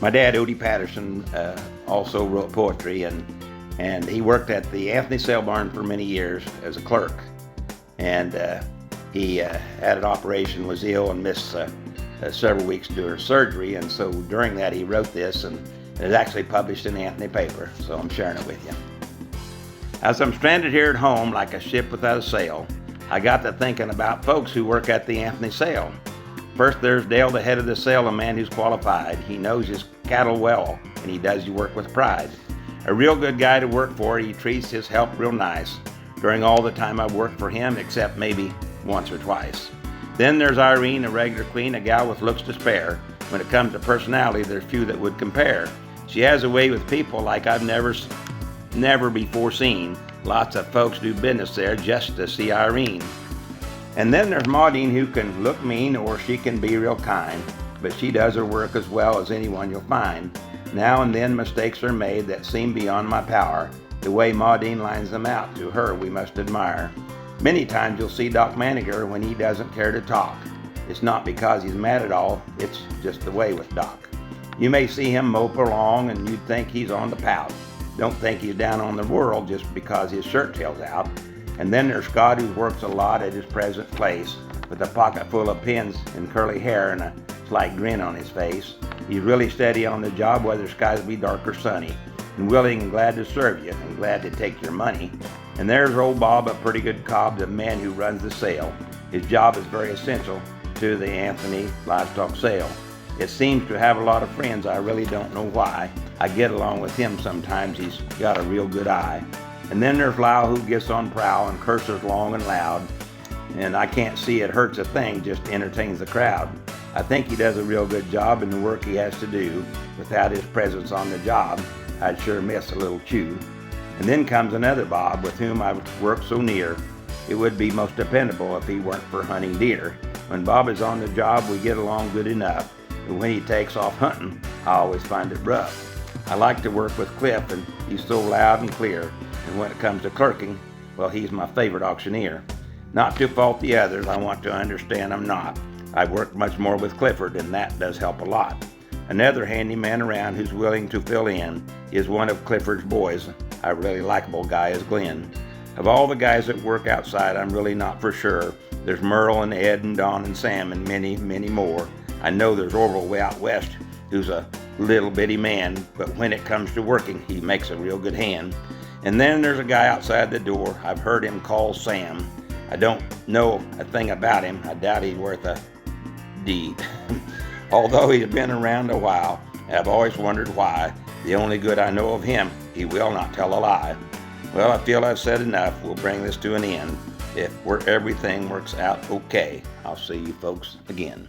My dad, Odie Patterson, also wrote poetry, and he worked at the Anthony Sale Barn for many years as a clerk. And he had an operation, was ill, and missed several weeks due to surgery. And so during that, he wrote this, and it's actually published in the Anthony paper. So I'm sharing it with you. As I'm stranded here at home like a ship without a sail, I got to thinking about folks who work at the Anthony Sale. First, there's Dale, the head of the sale, a man who's qualified. He knows his cattle well, and he does his work with pride. A real good guy to work for. He treats his help real nice during all the time I've worked for him, except maybe once or twice. Then there's Irene, a regular queen, a gal with looks to spare. When it comes to personality, there's few that would compare. She has a way with people like I've never before seen. Lots of folks do business there just to see Irene. And then there's Maudine, who can look mean or she can be real kind, but she does her work as well as anyone you'll find. Now and then mistakes are made that seem beyond my power. The way Maudine lines them out, to her we must admire. Many times you'll see Doc Maniger when he doesn't care to talk. It's not because he's mad at all, it's just the way with Doc. You may see him mope along and you'd think he's on the pout. Don't think he's down on the world just because his shirt tail's out. And then there's Scott, who works a lot at his present place with a pocket full of pins and curly hair and a slight grin on his face. He's really steady on the job, whether skies be dark or sunny, and willing and glad to serve you and glad to take your money. And there's old Bob, a pretty good cob, the man who runs the sale. His job is very essential to the Anthony Livestock Sale. It seems to have a lot of friends. I really don't know why. I get along with him sometimes. He's got a real good eye. And then there's Lyle, who gets on prowl and curses long and loud. And I can't see it hurts a thing, just entertains the crowd. I think he does a real good job in the work he has to do. Without his presence on the job, I'd sure miss a little chew. And then comes another Bob, with whom I've worked so near. It would be most dependable if he weren't for hunting deer. When Bob is on the job, we get along good enough. But when he takes off hunting, I always find it rough. I like to work with Cliff, and he's so loud and clear. And when it comes to clerking, well, he's my favorite auctioneer. Not to fault the others, I want to understand I'm not. I've worked much more with Clifford, and that does help a lot. Another handyman around who's willing to fill in is one of Clifford's boys. A really likable guy is Glenn. Of all the guys that work outside, I'm really not for sure. There's Merle and Ed and Don and Sam and many, many more. I know there's Orville way out west, who's a little bitty man, but when it comes to working, he makes a real good hand. And then there's a guy outside the door. I've heard him called Sam. I don't know a thing about him. I doubt he's worth a D. Although he's been around a while, I've always wondered why. The only good I know of him, he will not tell a lie. Well, I feel I've said enough. We'll bring this to an end. If everything works out okay, I'll see you folks again.